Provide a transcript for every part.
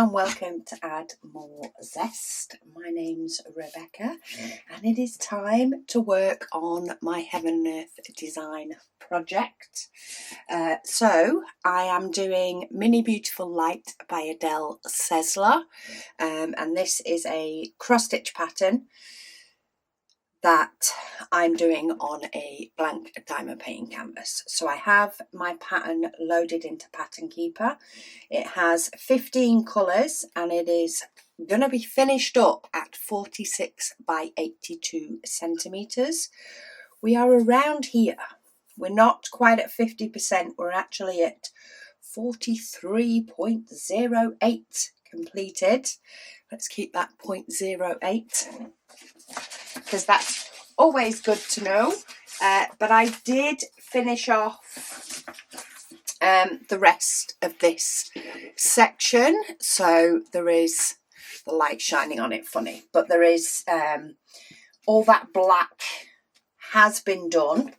and welcome to Add More Zest. My name's Rebecca and it is time to work on my Heaven and Earth design project. So I am doing Mini Beautiful Light by Adele Sessler, and this is a cross-stitch pattern that I'm doing on a blank diamond painting canvas. So I have my pattern loaded into Pattern Keeper. It has 15 colours and it is going to be finished up at 46 by 82 centimetres. We are around here. We're not quite at 50%. We're actually at 43.08 completed. Let's keep that 0.08. because that's always good to know. But I did finish off the rest of this section. So there is the light shining on it, funny. But there is all that black has been done.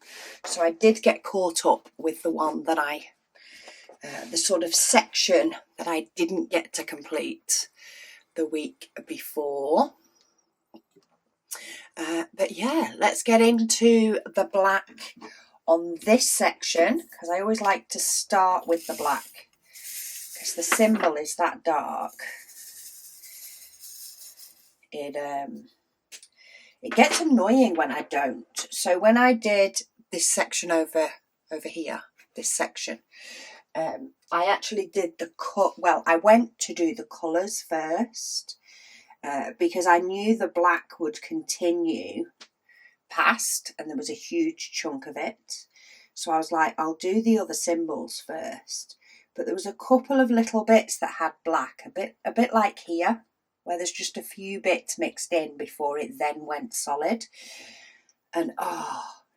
So I did get caught up with the one that the sort of section that I didn't get to complete the week before. But yeah, let's get into the black on this section, because I always like to start with the black because the symbol is that dark. It gets annoying when I don't. So when I did this section over here, this section, I actually did the cut. Well, I went to do the colours first. Because I knew the black would continue past and there was a huge chunk of it. So I was like, I'll do the other symbols first. But there was a couple of little bits that had black, a bit like here, where there's just a few bits mixed in before it then went solid. And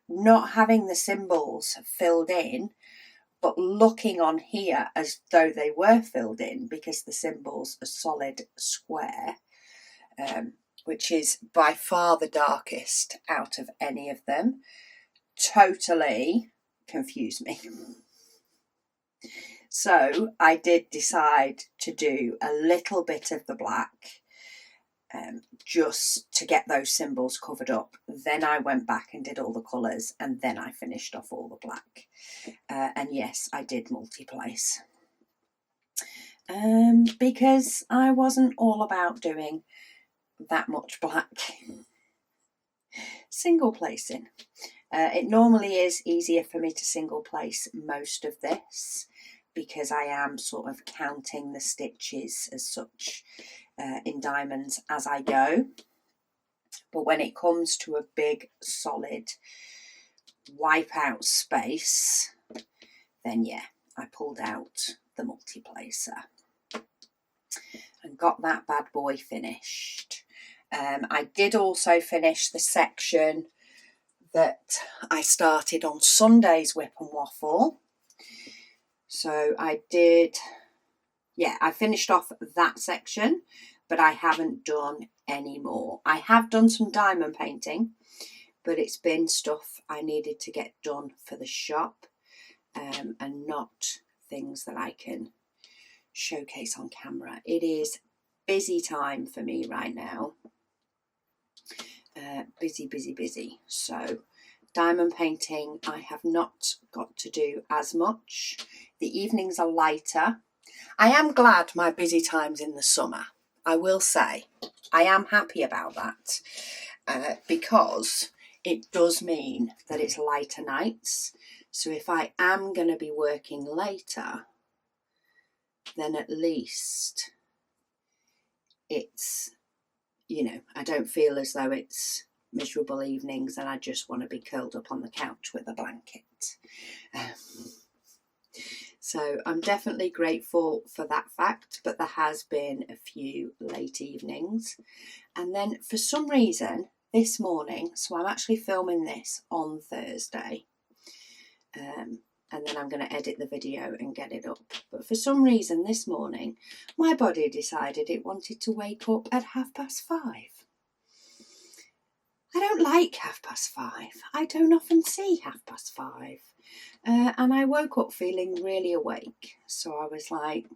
not having the symbols filled in, but looking on here as though they were filled in because the symbols are solid square. Which is by far the darkest out of any of them, totally confused me. So I did decide to do a little bit of the black just to get those symbols covered up. Then I went back and did all the colours and then I finished off all the black. And yes, I did multi-place. Because I wasn't all about doing that much black. Single placing. It normally is easier for me to single place most of this because I am sort of counting the stitches as such in diamonds as I go. But when it comes to a big solid wipe out space, then yeah, I pulled out the multi-placer and got that bad boy finished. I did also finish the section that I started on Sunday's Whip and Waffle. So I finished off that section, but I haven't done any more. I have done some diamond painting, but it's been stuff I needed to get done for the shop, and not things that I can showcase on camera. It is busy time for me right now. Busy. So diamond painting I have not got to do as much. The evenings are lighter. I am glad my busy time's in the summer. I will say I am happy about that because it does mean that it's lighter nights. So if I am going to be working later, then at least it's, I don't feel as though it's miserable evenings and I just want to be curled up on the couch with a blanket. So I'm definitely grateful for that fact, but there has been a few late evenings. And then for some reason this morning, so I'm actually filming this on Thursday, and then I'm going to edit the video and get it up. But for some reason this morning, my body decided it wanted to wake up at 5:30. I don't like 5:30. I don't often see 5:30. And I woke up feeling really awake. So I was like,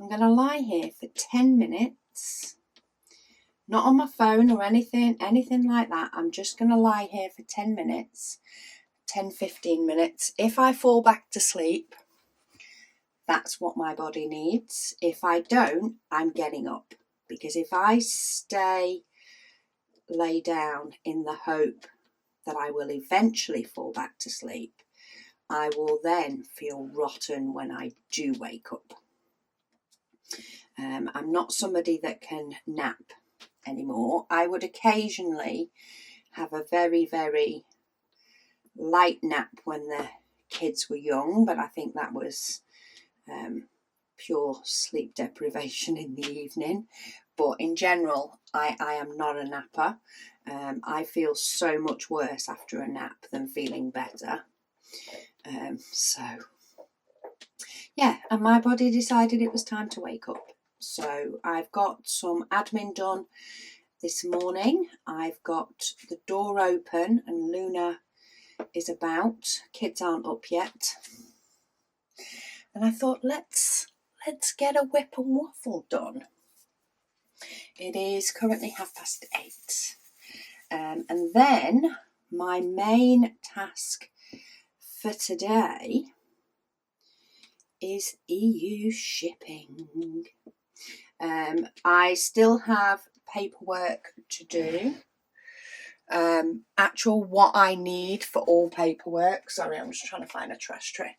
I'm going to lie here for 10 minutes. Not on my phone or anything like that. I'm just going to lie here for 10 minutes, 10, 15 minutes. If I fall back to sleep, that's what my body needs. If I don't, I'm getting up. Because if I lay down in the hope that I will eventually fall back to sleep, I will then feel rotten when I do wake up. I'm not somebody that can nap anymore. I would occasionally have a very, very light nap when the kids were young, but I think that was pure sleep deprivation in the evening. But in general, I am not a napper. I feel so much worse after a nap than feeling better. So yeah, and my body decided it was time to wake up. So I've got some admin done this morning. I've got the door open and Luna is about. Kids aren't up yet. And I thought, let's get a whip and waffle done. It is currently 8:30. And then my main task for today is EU shipping. I still have paperwork to do. What I need for all paperwork. Sorry, I'm just trying to find a trash tray.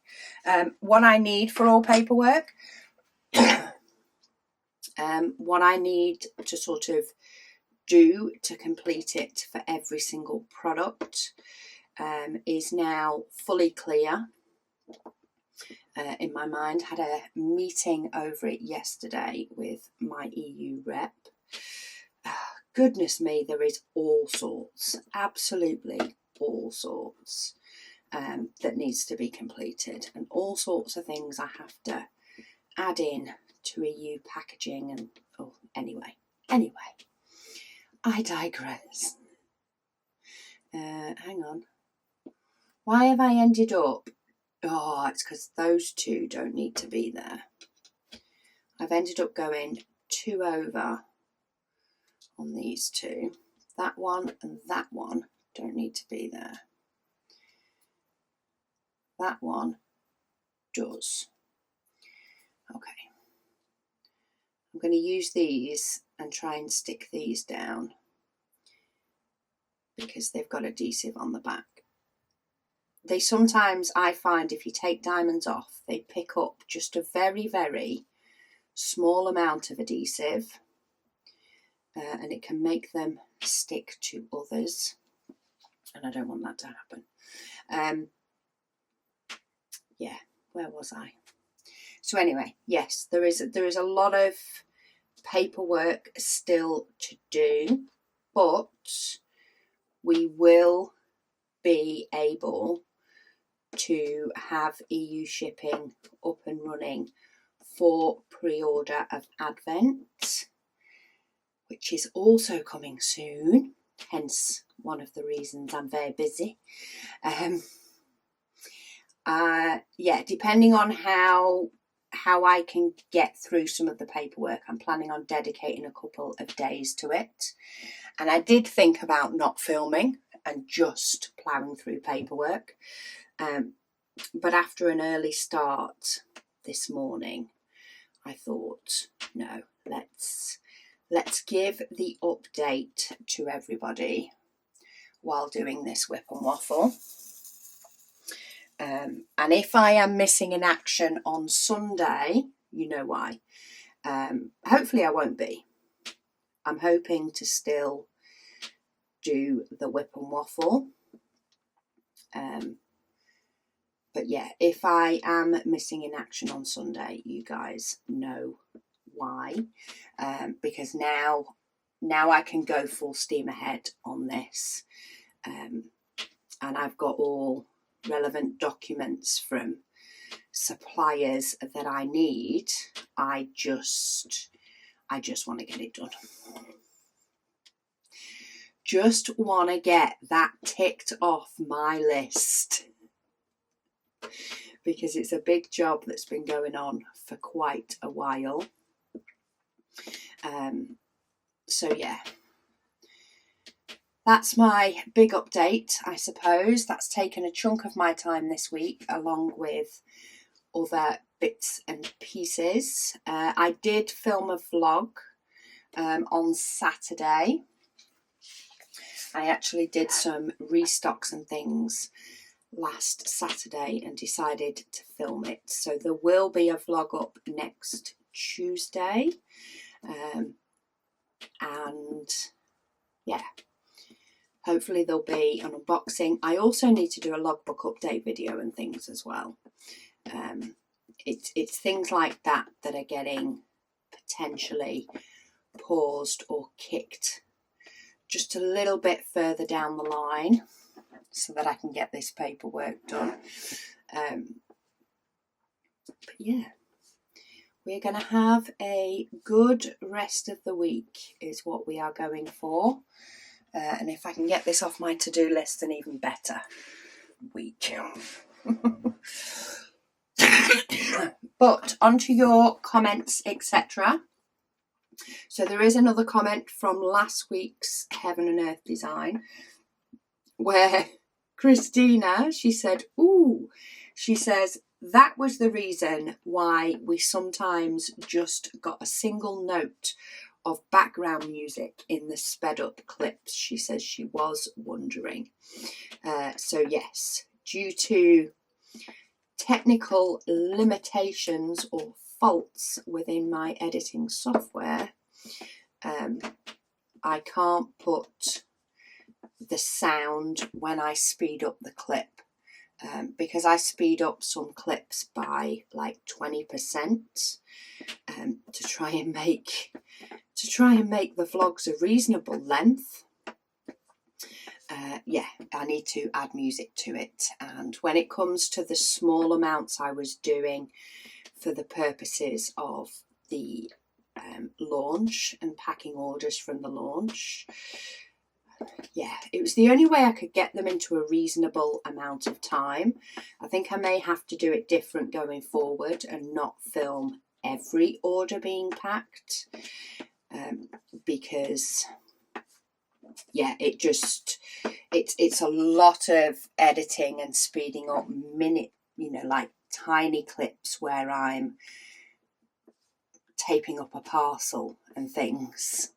What I need for all paperwork. What I need to sort of do to complete it for every single product is now fully clear. In my mind, had a meeting over it yesterday with my EU rep. Goodness me, there is all sorts, absolutely all sorts that needs to be completed, and all sorts of things I have to add in to EU packaging and anyway, I digress. Hang on. Why have I ended up? Oh, it's because those two don't need to be there. I've ended up going 2 over on these two. That one and that one don't need to be there. That one does. Okay. I'm going to use these and try and stick these down because they've got adhesive on the back. They sometimes, I find, if you take diamonds off, they pick up just a very, very small amount of adhesive and it can make them stick to others. And I don't want that to happen. Yeah, where was I? So anyway, yes, there is a lot of paperwork still to do, but we will be able to have EU shipping up and running for pre-order of Advent, which is also coming soon, hence one of the reasons I'm very busy. Depending on how I can get through some of the paperwork, I'm planning on dedicating a couple of days to it. And I did think about not filming and just ploughing through paperwork. But after an early start this morning, I thought, no, let's give the update to everybody while doing this whip and waffle. And if I am missing in action on Sunday, you know why. Hopefully I won't be. I'm hoping to still do the whip and waffle. But yeah, if I am missing in action on Sunday, you guys know why. Because now I can go full steam ahead on this. And I've got all relevant documents from suppliers that I need. I just want to get it done. Just want to get that ticked off my list. because it's a big job that's been going on for quite a while. So yeah, that's my big update, I suppose. That's taken a chunk of my time this week, along with other bits and pieces. I did film a vlog on Saturday. I actually did some restocks and things last Saturday and decided to film it. So there will be a vlog up next Tuesday. And yeah, hopefully there'll be an unboxing. I also need to do a logbook update video and things as well. It's things like that that are getting potentially paused or kicked just a little bit further down the line so that I can get this paperwork done. But yeah, we're going to have a good rest of the week is what we are going for. And if I can get this off my to-do list, an even better week. But onto your comments, etc. So there is another comment from last week's Heaven and Earth design where Christina, she said, ooh, she says, that was the reason why we sometimes just got a single note of background music in the sped up clips. She says she was wondering. So yes, due to technical limitations or faults within my editing software, I can't put the sound when I speed up the clip, because I speed up some clips by like 20% to try and make the vlogs a reasonable length. Yeah, I need to add music to it. And when it comes to the small amounts I was doing for the purposes of the launch and packing orders from the launch, yeah, it was the only way I could get them into a reasonable amount of time. I think I may have to do it different going forward and not film every order being packed, because yeah, it's a lot of editing and speeding up like tiny clips where I'm taping up a parcel and things.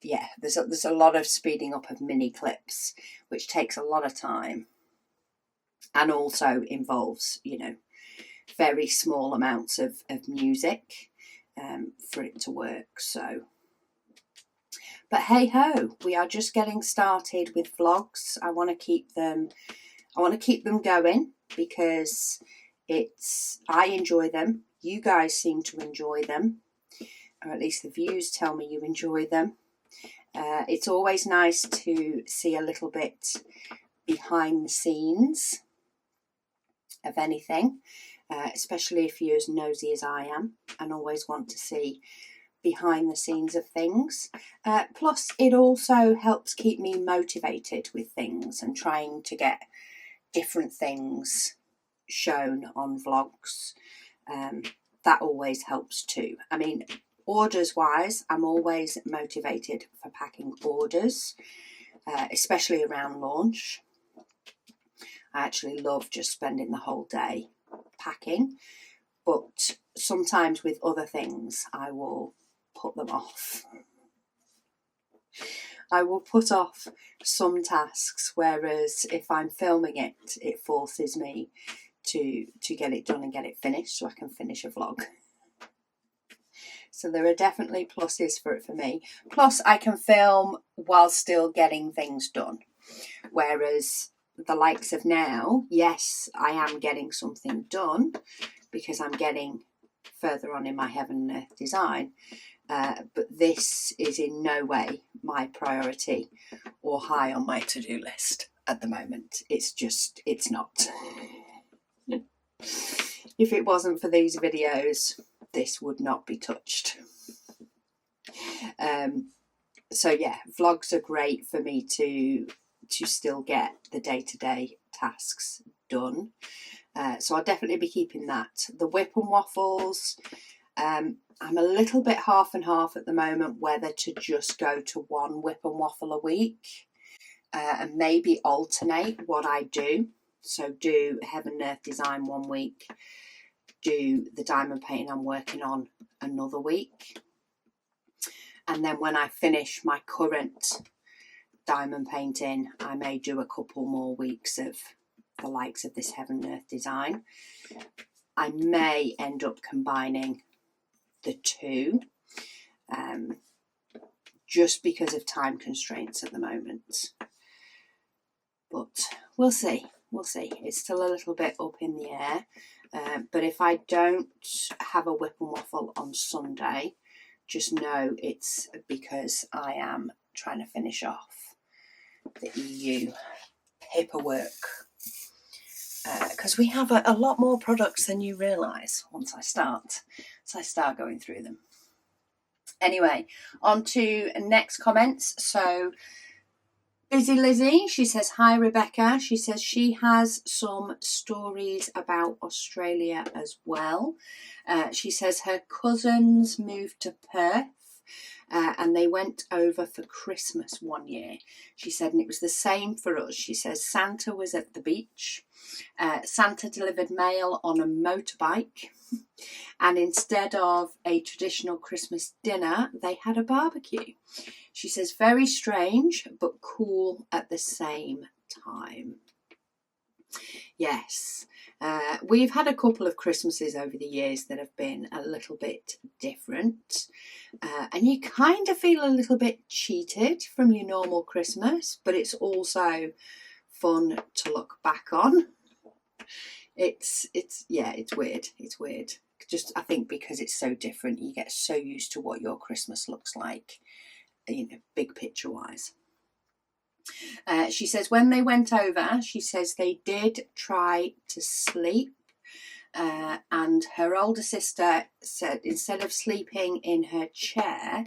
Yeah, there's a lot of speeding up of mini clips, which takes a lot of time and also involves, very small amounts of music for it to work. So, but hey ho, we are just getting started with vlogs. I want to keep them going because I enjoy them. You guys seem to enjoy them, or at least the views tell me you enjoy them. It's always nice to see a little bit behind the scenes of anything, especially if you're as nosy as I am and always want to see behind the scenes of things. Plus, it also helps keep me motivated with things and trying to get different things shown on vlogs. That always helps too. I mean, orders wise, I'm always motivated for packing orders, especially around launch. I actually love just spending the whole day packing, but sometimes with other things I will put them off. I will put off some tasks, whereas if I'm filming it, it forces me to get it done and get it finished so I can finish a vlog. So there are definitely pluses for it for me. Plus, I can film while still getting things done. Whereas the likes of now, yes, I am getting something done because I'm getting further on in my Heaven and Earth design. But this is in no way my priority or high on my to-do list at the moment. It's not. If it wasn't for these videos, this would not be touched. So yeah, vlogs are great for me to still get the day-to-day tasks done. So I'll definitely be keeping that. The whip and waffles, I'm a little bit half and half at the moment whether to just go to one whip and waffle a week and maybe alternate what I do. So do Heaven and Earth Design one week, do the diamond painting I'm working on another week. And then when I finish my current diamond painting, I may do a couple more weeks of the likes of this Heaven and Earth Design. I may end up combining the two just because of time constraints at the moment. But we'll see. We'll see. It's still a little bit up in the air. But if I don't have a whip and waffle on Sunday, just know it's because I am trying to finish off the EU paperwork. Because we have a lot more products than you realise once I start going through them. Anyway, on to next comments. So Busy Lizzie, she says, hi Rebecca. She says she has some stories about Australia as well. She says her cousins moved to Perth and they went over for Christmas one year. She said, and it was the same for us. She says Santa was at the beach. Santa delivered mail on a motorbike. And instead of a traditional Christmas dinner, they had a barbecue. She says, very strange, but cool at the same time. Yes, we've had a couple of Christmases over the years that have been a little bit different. And you kind of feel a little bit cheated from your normal Christmas, but it's also fun to look back on. It's weird. It's weird. Just, I think because it's so different, you get so used to what your Christmas looks like, you know, big picture wise. She says when they went over, she says they did try to sleep. And her older sister said instead of sleeping in her chair,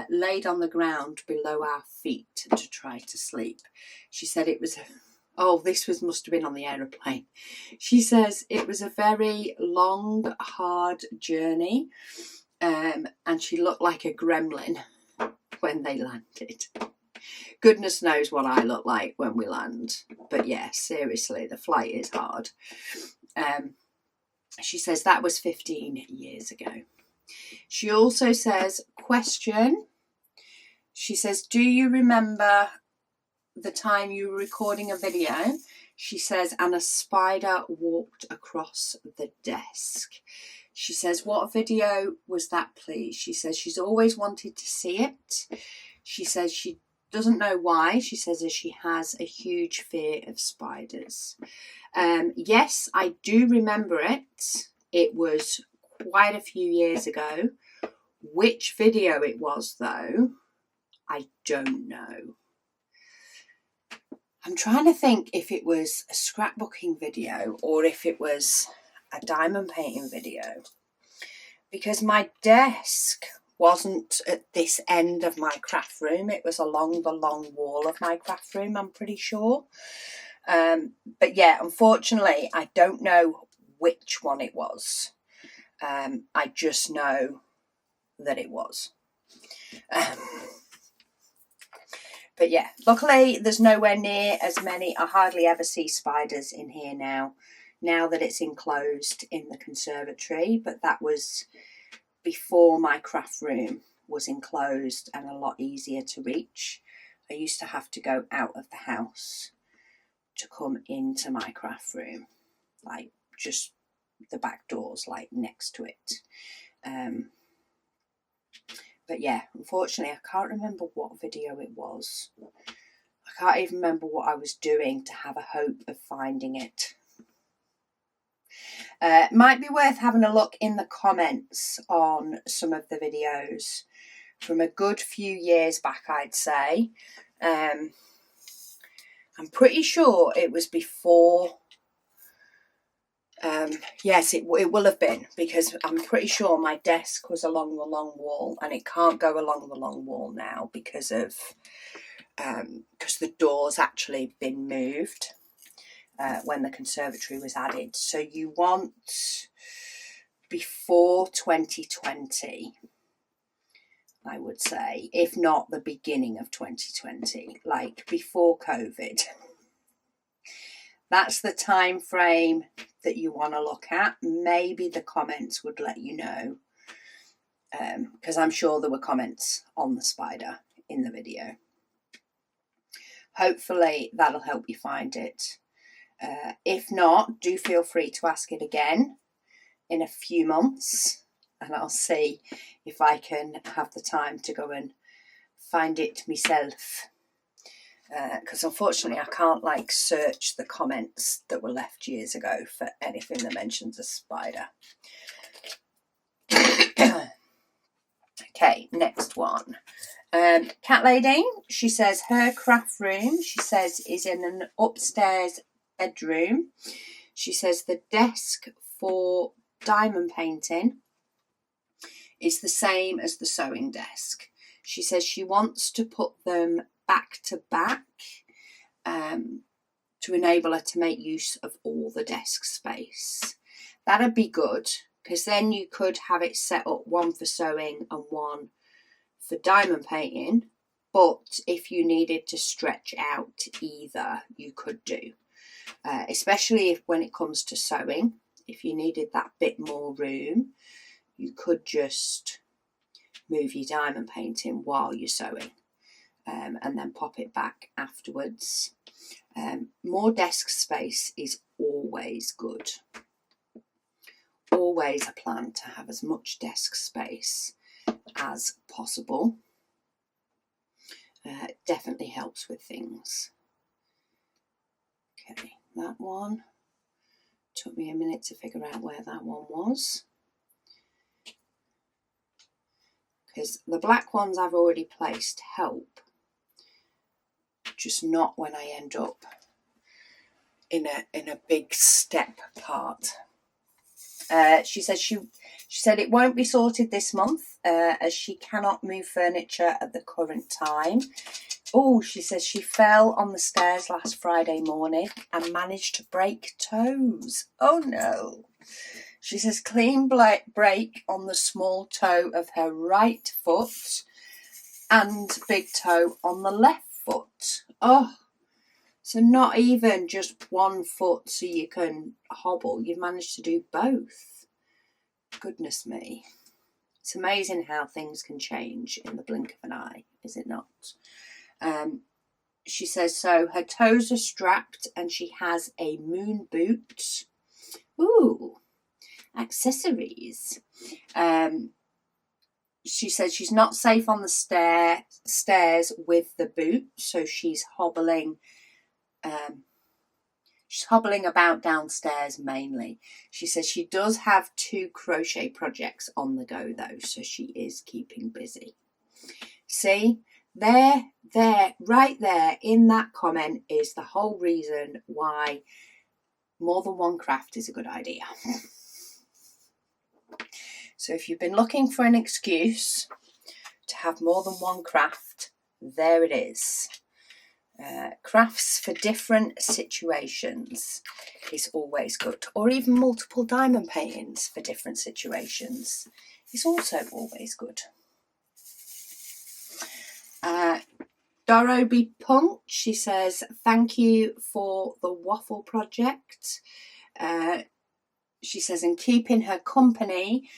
laid on the ground below our feet to try to sleep. She said it was... Oh, must have been on the aeroplane. She says it was a very long, hard journey, and she looked like a gremlin when they landed. Goodness knows what I look like when we land. But yeah, seriously, the flight is hard. She says that was 15 years ago. She also says, question. She says, do you remember the time you were recording a video? She says, and a spider walked across the desk. She says, what video was that, please? She says she's always wanted to see it. She says she doesn't know why. She says that she has a huge fear of spiders. Yes, I do remember it. It was quite a few years ago. Which video it was, though, I don't know. I'm trying to think if it was a scrapbooking video or if it was a diamond painting video, because my desk wasn't at this end of my craft room. It was along the long wall of my craft room, I'm pretty sure. But yeah, unfortunately, I don't know which one it was. I just know that it was. But yeah, luckily there's nowhere near as many. I hardly ever see spiders in here now that it's enclosed in the conservatory. But that was before my craft room was enclosed and a lot easier to reach. I used to have to go out of the house to come into my craft room, like just the back doors, like next to it. But yeah, unfortunately, I can't remember what video it was. I can't even remember what I was doing to have a hope of finding it. Might be worth having a look in the comments on some of the videos from a good few years back, I'd say. I'm pretty sure it was before... yes, it will have been, because I'm pretty sure my desk was along the long wall and it can't go along the long wall now because of because the door's actually been moved. when the conservatory was added. So you want before 2020, I would say, if not the beginning of 2020, like before COVID. That's the time frame that you want to look at. Maybe the comments would let you know, because I'm sure there were comments on the spider in the video. Hopefully that'll help you find it. If not, do feel free to ask it again in a few months, and I'll see if I can have the time to go and find it myself. Because unfortunately I can't like search the comments that were left years ago for anything that mentions a spider. Okay, next one. Cat Lady, she says her craft room, she says, is in an upstairs bedroom. She says the desk for diamond painting is the same as the sewing desk. She says she wants to put them back to back to enable her to make use of all the desk space. That'd be good, because then you could have it set up one for sewing and one for diamond painting. But if you needed to stretch out either, you could do, especially if when it comes to sewing, if you needed that bit more room, you could just move your diamond painting while you're sewing, and then pop it back afterwards. More desk space is always good. Always a plan to have as much desk space as possible. Definitely helps with things. Okay, that one took me a minute to figure out where that one was, because the black ones I've already placed help, just not when I end up in a big step part. She says she said it won't be sorted this month, as she cannot move furniture at the current time. Oh, she says she fell on the stairs last Friday morning and managed to break toes. Oh no. She says clean break on the small toe of her right foot and big toe on the left foot. Oh, so not even just one foot so you can hobble. You've managed to do both. Goodness me. It's amazing how things can change in the blink of an eye, is it not? She says, so her toes are strapped and she has a moon boot. Ooh, accessories. She says she's not safe on the stairs with the boot, so she's hobbling. She's hobbling about downstairs mainly. She says she does have 2 crochet projects on the go though, so she is keeping busy. See, right there in that comment is the whole reason why more than one craft is a good idea. So if you've been looking for an excuse to have more than one craft, there it is. Crafts for different situations is always good, or even multiple diamond paintings for different situations is also always good. Doroby Punk, she says, thank you for the waffle project. She says, and keeping her company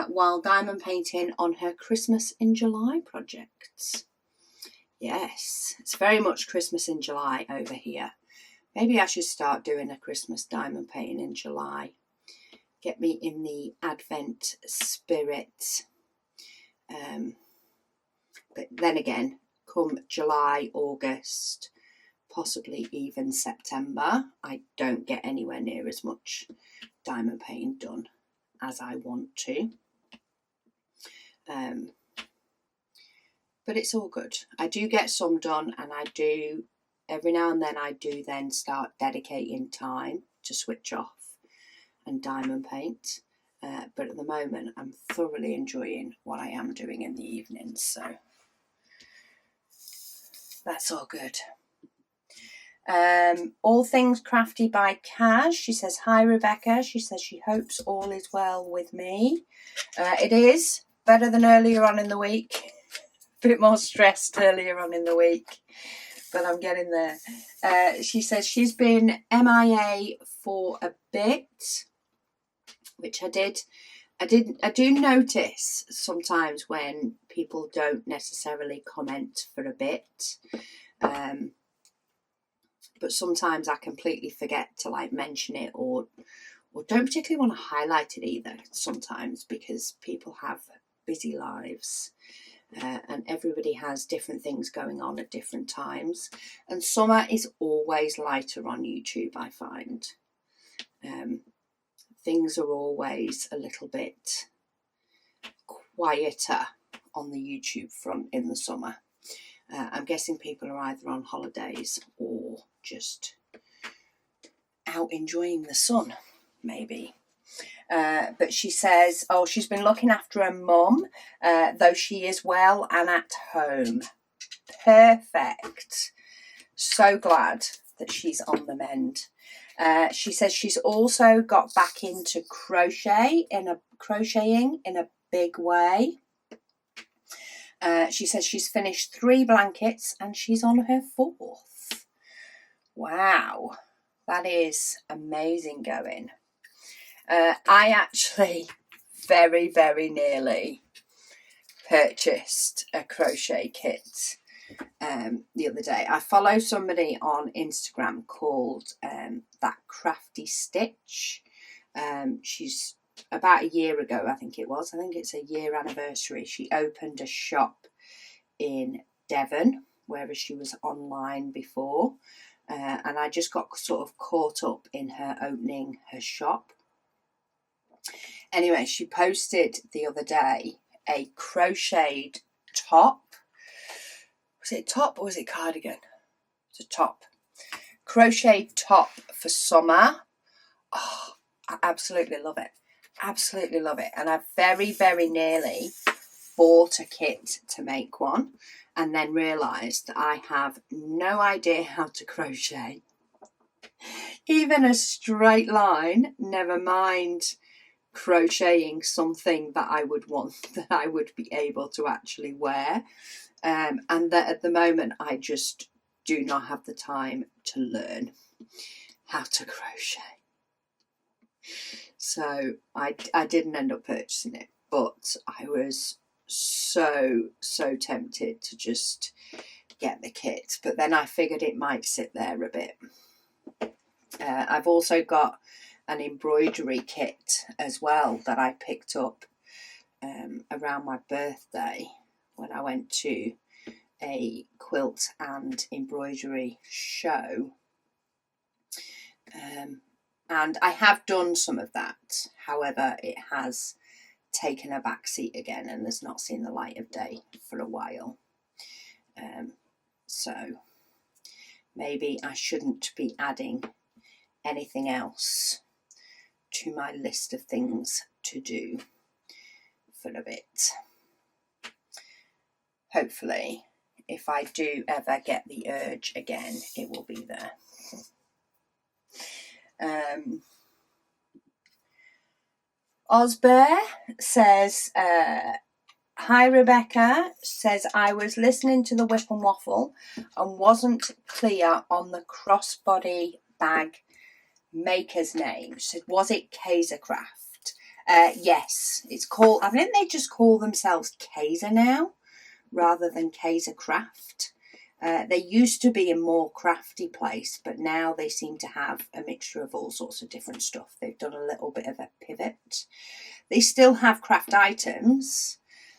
while diamond painting on her Christmas in July projects. Yes, it's very much Christmas in July over here. Maybe I should start doing a Christmas diamond painting in July. Get me in the Advent spirit. But then again, come July, August, possibly even September, I don't get anywhere near as much diamond painting done as I want to. But it's all good. I do get some done, and I do, every now and then, I do then start dedicating time to switch off and diamond paint. But at the moment, I'm thoroughly enjoying what I am doing in the evenings, so that's all good. All Things Crafty by Kaz. She says, hi, Rebecca. She says she hopes all is well with me. It is better than earlier on in the week. A bit more stressed earlier on in the week, but I'm getting there. She says she's been MIA for a bit, which I did. I do notice sometimes when people don't necessarily comment for a bit. But sometimes I completely forget to like mention it or don't particularly want to highlight it either sometimes, because people have busy lives and everybody has different things going on at different times. And summer is always lighter on YouTube, I find. Things are always a little bit quieter on the YouTube front in the summer. I'm guessing people are either on holidays or just out enjoying the sun, maybe. But she says, she's been looking after her mum, though she is well and at home. Perfect. So glad that she's on the mend. She says she's also got back into crocheting in a big way. She says she's finished 3 blankets and she's on her 4th. Wow, that is amazing going. I actually very, very nearly purchased a crochet kit the other day. I follow somebody on Instagram called That Crafty Stitch. She's about a year ago, I think it's a year anniversary, she opened a shop in Devon, whereas she was online before, and I just got sort of caught up in her opening her shop. Anyway, she posted the other day a crocheted top. Was it top or was it cardigan? It's a top. Crocheted top for summer. Oh, I absolutely love it. Absolutely love it. And I very, very nearly bought a kit to make one and then realised that I have no idea how to crochet. Even a straight line, never mind crocheting something that I would want, that I would be able to actually wear. And that at the moment I just do not have the time to learn how to crochet. So I didn't end up purchasing it, but I was so tempted to just get the kit. But then I figured it might sit there a bit. I've also got an embroidery kit as well that I picked up around my birthday when I went to a quilt and embroidery show. And I have done some of that. However, it has taken a back seat again and has not seen the light of day for a while. So maybe I shouldn't be adding anything else to my list of things to do for a bit. Hopefully, if I do ever get the urge again, it will be there. Osbear says, hi Rebecca, says I was listening to the Whip and Waffle and wasn't clear on the crossbody bag maker's name. She said, was it Kaisercraft? Yes, it's called, I think they just call themselves Kaiser now rather than Kaisercraft. They used to be a more crafty place, but now they seem to have a mixture of all sorts of different stuff. They've done a little bit of a pivot. They still have craft items,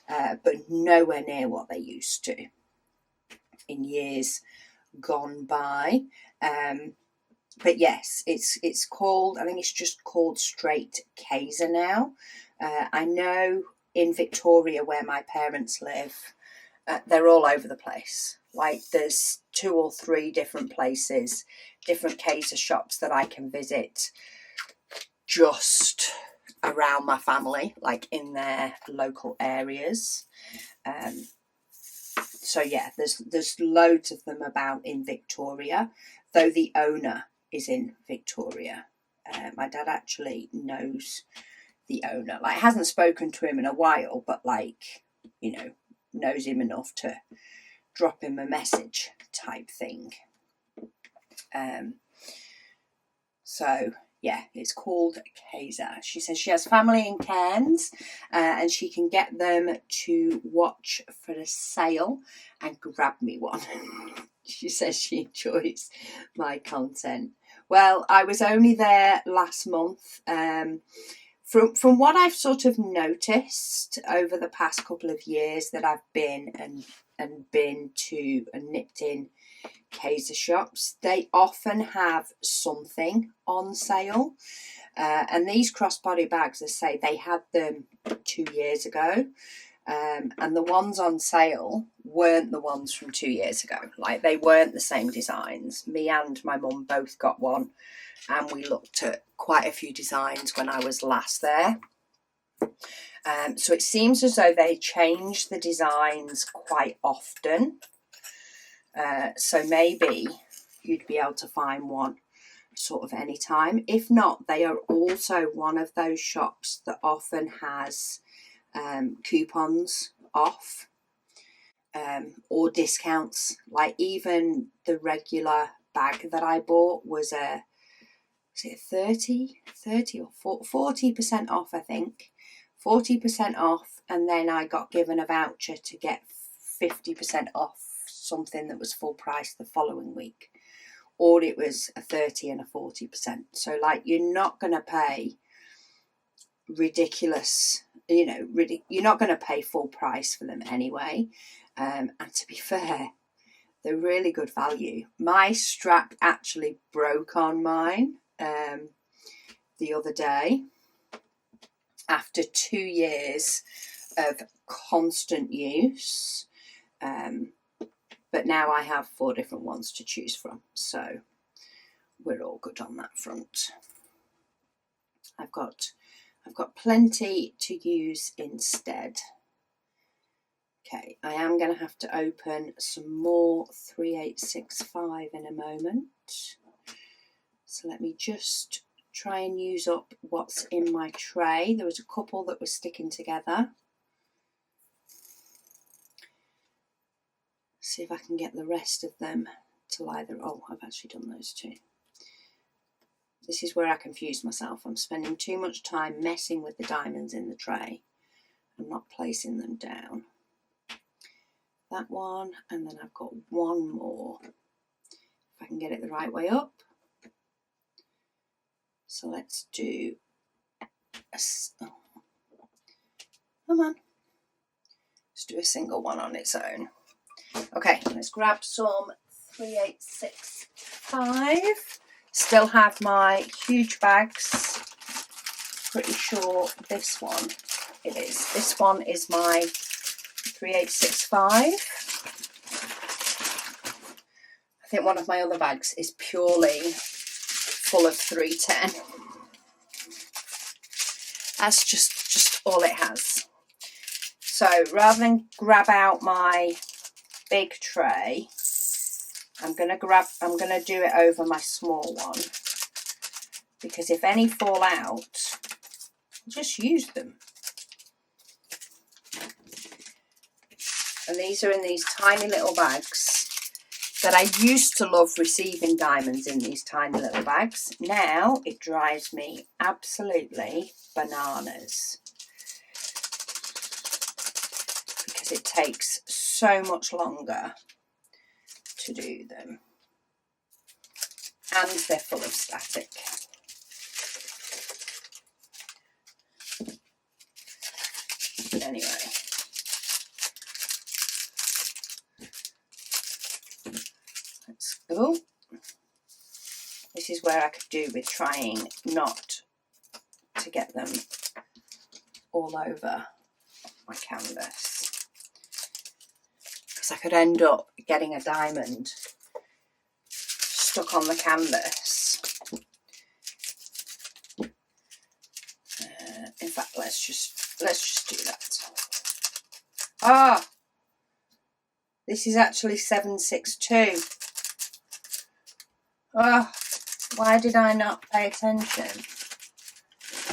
but nowhere near what they used to in years gone by. But yes, it's called, I think it's just called straight Kaiser now. I know in Victoria, where my parents live, they're all over the place. Like there's 2 or 3 different places, different Kaiser shops that I can visit just around my family, like in their local areas. So yeah, there's loads of them about in Victoria. though the owner is in Victoria. My dad actually knows the owner. Like, hasn't spoken to him in a while, but like, you know, knows him enough to drop him a message type thing. So yeah, it's called Kaiser. She says she has family in Cairns, and she can get them to watch for a sale and grab me one. She says she enjoys my content. Well, I was only there last month. From what I've sort of noticed over the past couple of years that I've been and been to and nipped in Kaiser shops, they often have something on sale. And these crossbody bags, I say, they had them 2 years ago. And the ones on sale weren't the ones from 2 years ago. Like, they weren't the same designs. Me and my mum both got one, and we looked at quite a few designs when I was last there. So it seems as though they change the designs quite often. So maybe you'd be able to find one sort of any time. If not, they are also one of those shops that often has coupons off, or discounts. Like, even the regular bag that I bought was a 30 or 40% off, I think. 40% off, and then I got given a voucher to get 50% off something that was full price the following week, or it was a 30 and a 40%. So like, you're not going to pay ridiculous, you know, you're not going to pay full price for them anyway. And to be fair, they're really good value. My strap actually broke on mine the other day after 2 years of constant use. But now I have 4 different ones to choose from, so we're all good on that front. I've got plenty to use instead. Okay, I am going to have to open some more 3865 in a moment. So let me just try and use up what's in my tray. There was a couple that were sticking together. See if I can get the rest of them to either... Oh, I've actually done those two. This is where I confuse myself. I'm spending too much time messing with the diamonds in the tray and not placing them down. That one, and then I've got one more. If I can get it the right way up. So let's do come on. Let's do a single one on its own. Okay, let's grab some 3865. Still have my huge bags. Pretty sure this one it is. This one is my 3865. I think one of my other bags is purely full of 310. That's just all it has. So rather than grab out my big tray, I'm gonna do it over my small one, because if any fall out, just use them. And these are in these tiny little bags that I used to love receiving diamonds in, these tiny little bags. Now it drives me absolutely bananas because it takes so much longer to do them, and they're full of static. But anyway, let's go. This is where I could do with trying not to get them all over my canvas, because I could end up getting a diamond stuck on the canvas. In fact, let's just do that. Ah, this is actually 762. Oh, why did I not pay attention?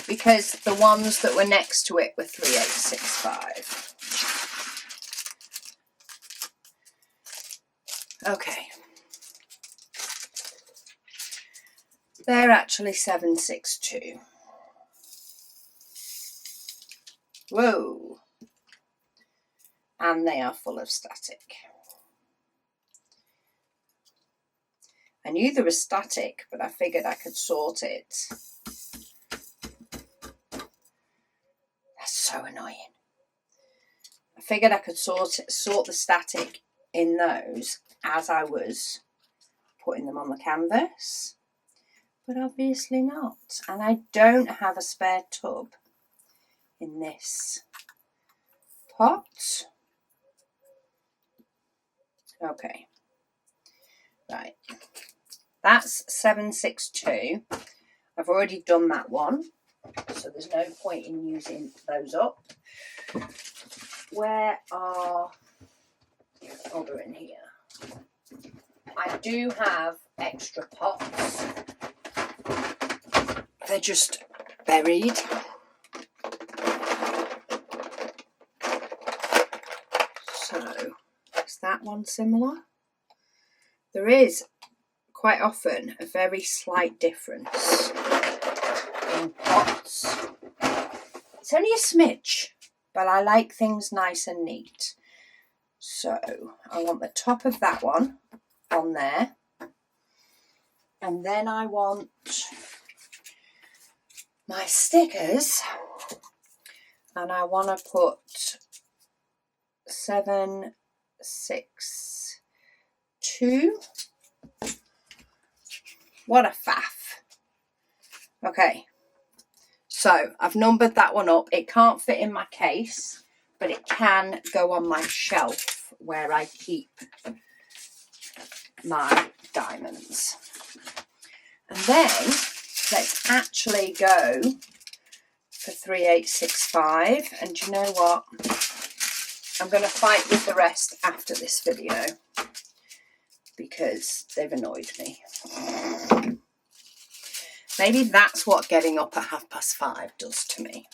Because the ones that were next to it were 3865. Okay. They're actually 762. Whoa. And they are full of static. I knew they were static, but I figured I could sort it. That's so annoying. I figured I could sort the static in those as I was putting them on the canvas, but obviously not. And I don't have a spare tub in this pot. Okay, right. That's 762. I've already done that one, so there's no point in using those up. Where are... Oh, they're in here. I do have extra pots. They're just buried. So, is that one similar? There is quite often a very slight difference in pots. It's only a smidge, but I like things nice and neat. So I want the top of that one on there, and then I want my stickers, and I want to put 762. What a faff. Okay, so I've numbered that one up. It can't fit in my case, but it can go on my shelf where I keep my diamonds. And then let's actually go for 3865. And do you know what? I'm going to fight with the rest after this video because they've annoyed me. Maybe that's what getting up at 5:30 does to me.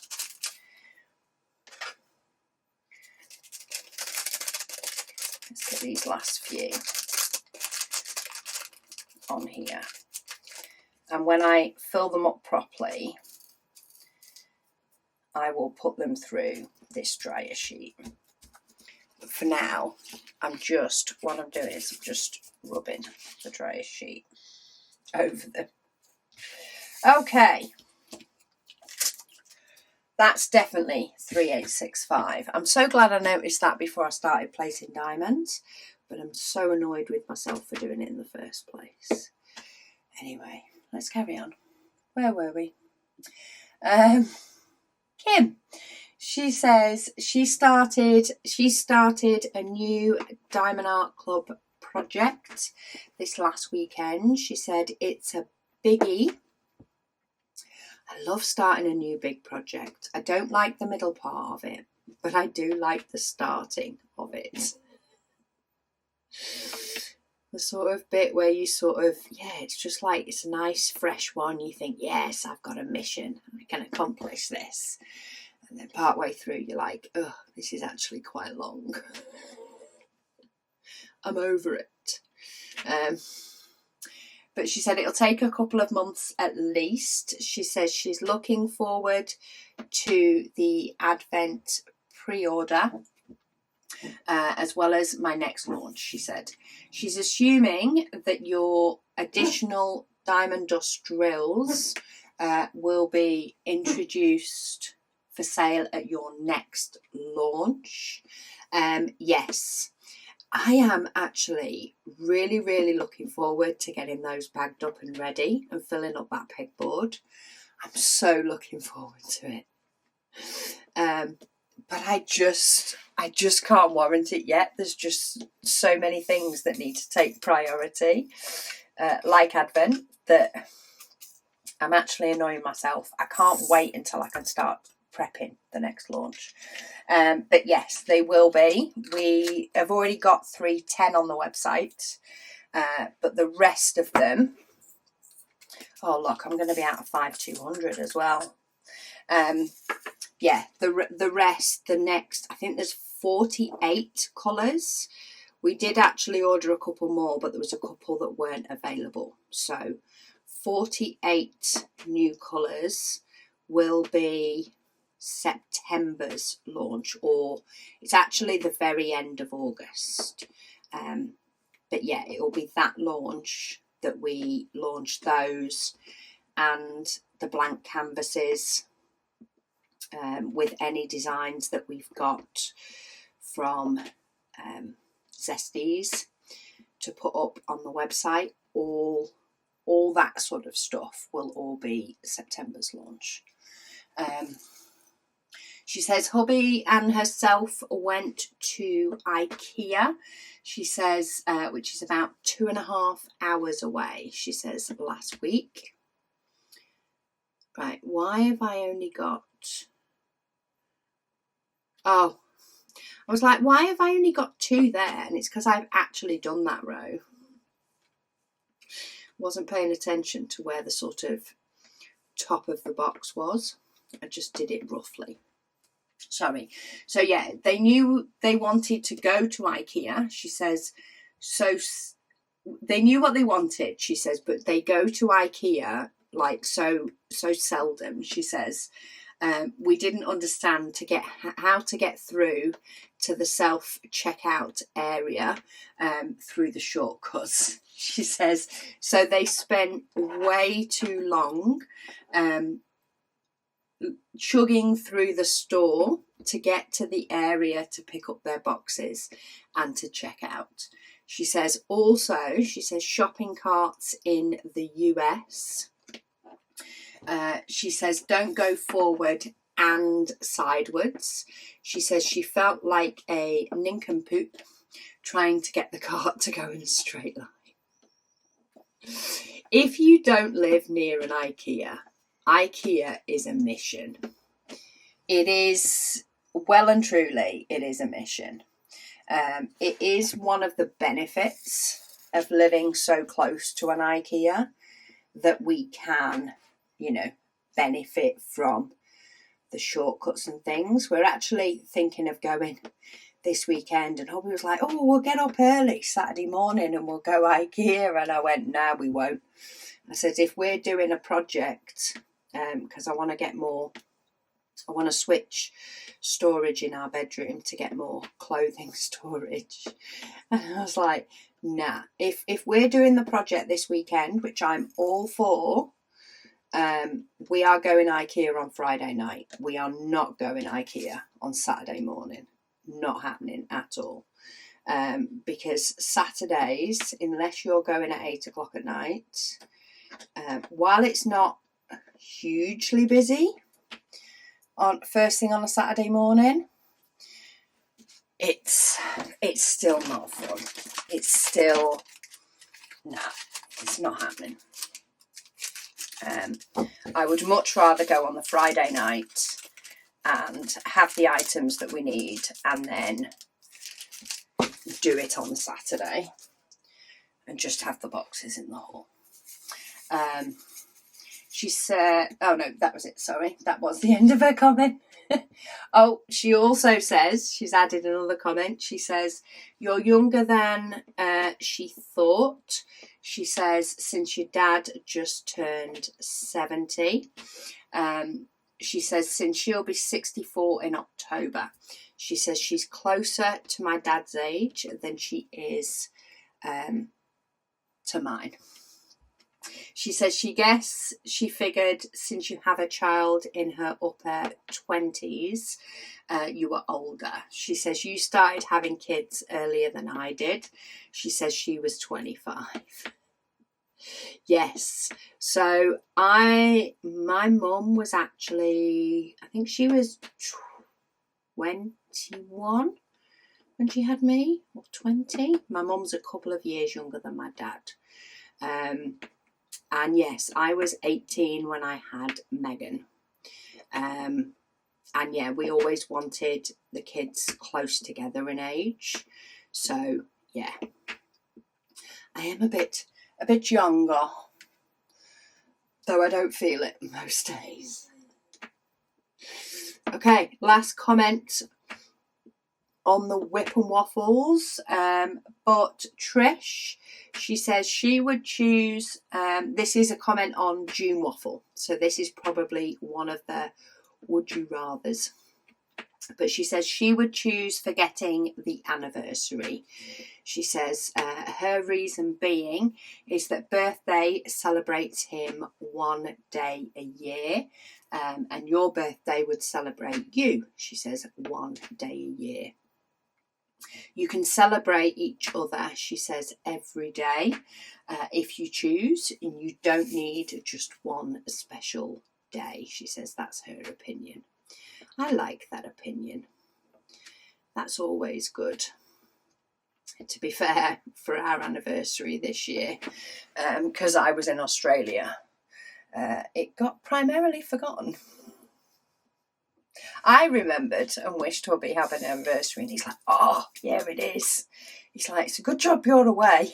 Let's get these last few on here. And when I fill them up properly, I will put them through this dryer sheet. But for now, what I'm doing is I'm just rubbing the dryer sheet over them. Okay. That's definitely 3865. I'm so glad I noticed that before I started placing diamonds, but I'm so annoyed with myself for doing it in the first place. Anyway, let's carry on. Where were we? Kim. She says she started a new Diamond Art Club project this last weekend. She said it's a biggie. I love starting a new big project. I don't like the middle part of it, but I do like the starting of it. The sort of bit where you it's just like, it's a nice fresh one. You think, yes, I've got a mission. I can accomplish this. And then partway through, you're like, oh, this is actually quite long. I'm over it. But she said it'll take a couple of months at least. She says she's looking forward to the Advent pre-order, as well as my next launch, she said. She's assuming that your additional diamond dust drills will be introduced for sale at your next launch. Yes. I am actually really, really looking forward to getting those bagged up and ready and filling up that pegboard. I'm so looking forward to it. But I just can't warrant it yet. There's just so many things that need to take priority, like Advent, that I'm actually annoying myself. I can't wait until I can start prepping the next launch. But yes, they will be. We have already got 310 on the website, but the rest of them Oh, look, I'm going to be out of 5200 as well. Yeah, the rest, the next, I think there's 48 colours. We did actually order a couple more, but there was a couple that weren't available. So 48 new colours will be September's launch, or it's actually the very end of August. But yeah, it will be that launch that we launch those and the blank canvases with any designs that we've got from Zesties to put up on the website. All that sort of stuff will all be September's launch. She says hubby and herself went to IKEA. She says, which is about 2.5 hours away. She says last week. Right, why have I only got... Oh, I was like, why have I only got 2 there? And it's because I've actually done that row. Wasn't paying attention to where the sort of top of the box was. I just did it roughly. Sorry. So yeah, they knew they wanted to go to IKEA. She says, so they knew what they wanted, she says, but they go to IKEA like so seldom, she says. We didn't understand how to get through to the self-checkout area through the shortcuts, she says. So they spent way too long chugging through the store to get to the area to pick up their boxes and to check out. She says also, she says shopping carts in the US. She says don't go forward and sideways. She says she felt like a nincompoop trying to get the cart to go in a straight line. If you don't live near an IKEA, IKEA is a mission. It is, well and truly, it is a mission. It is one of the benefits of living so close to an IKEA that we can, benefit from the shortcuts and things. We're actually thinking of going this weekend, and hubby was like, oh, we'll get up early Saturday morning and we'll go IKEA. And I went, no, we won't. I said, if we're doing a project, because I want to switch storage in our bedroom to get more clothing storage. And I was like, nah, if we're doing the project this weekend, which I'm all for, we are going IKEA on Friday night. We are not going IKEA on Saturday morning. Not happening at all. Because Saturdays, unless you're going at 8 o'clock at night, while it's not hugely busy on first thing on a Saturday morning, it's still not fun. It's still, it's not happening. I would much rather go on the Friday night and have the items that we need and then do it on the Saturday and just have the boxes in the hall. She said, oh no, that was it, sorry. That was the end of her comment. Oh, she also says, she's added another comment. She says, you're younger than she thought. She says, since your dad just turned 70. She says, since she'll be 64 in October. She says she's closer to my dad's age than she is to mine. She says she figured since you have a child in her upper 20s, you were older. She says you started having kids earlier than I did. She says she was 25. Yes. So my mum was actually, I think she was 21 when she had me, or 20. My mum's a couple of years younger than my dad. And yes, I was 18 when I had Megan. And yeah, we always wanted the kids close together in age. So yeah, I am a bit younger though I don't feel it most days. Okay, last comment on the whip and waffles, but Trish, she says she would choose, this is a comment on June waffle, so this is probably one of the would you rathers, but she says she would choose forgetting the anniversary. She says her reason being is that birthday celebrates him one day a year, and your birthday would celebrate you, she says, one day a year. You can celebrate each other, she says, every day if you choose, and you don't need just one special day. She says that's her opinion. I like that opinion. That's always good. To be fair, for our anniversary this year, because I was in Australia, it got primarily forgotten. I remembered and wished Hubby had an anniversary, and he's like, oh, yeah, it is. He's like, it's a good job you're away.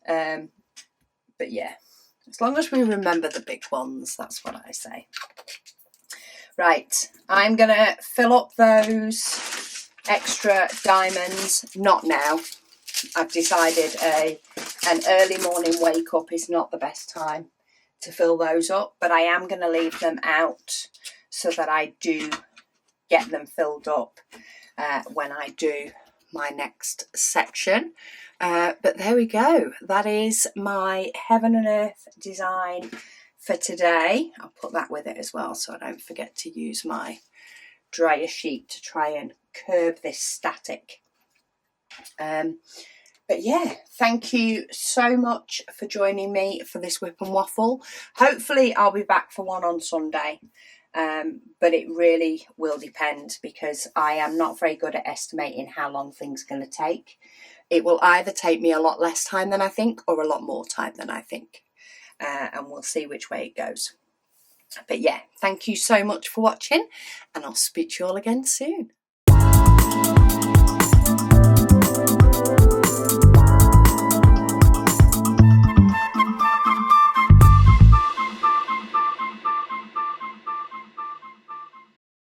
But yeah, as long as we remember the big ones, that's what I say. Right, I'm going to fill up those extra diamonds. Not now. I've decided an early morning wake up is not the best time to fill those up, but I am going to leave them out so that I do get them filled up when I do my next section. But there we go. That is my Heaven and Earth design for today. I'll put that with it as well so I don't forget to use my dryer sheet to try and curb this static. But yeah, thank you so much for joining me for this whip and waffle. Hopefully I'll be back for one on Sunday, but it really will depend because I am not very good at estimating how long things are going to take. It will either take me a lot less time than I think or a lot more time than I think, and we'll see which way it goes. But yeah, thank you so much for watching, and I'll speak to you all again soon.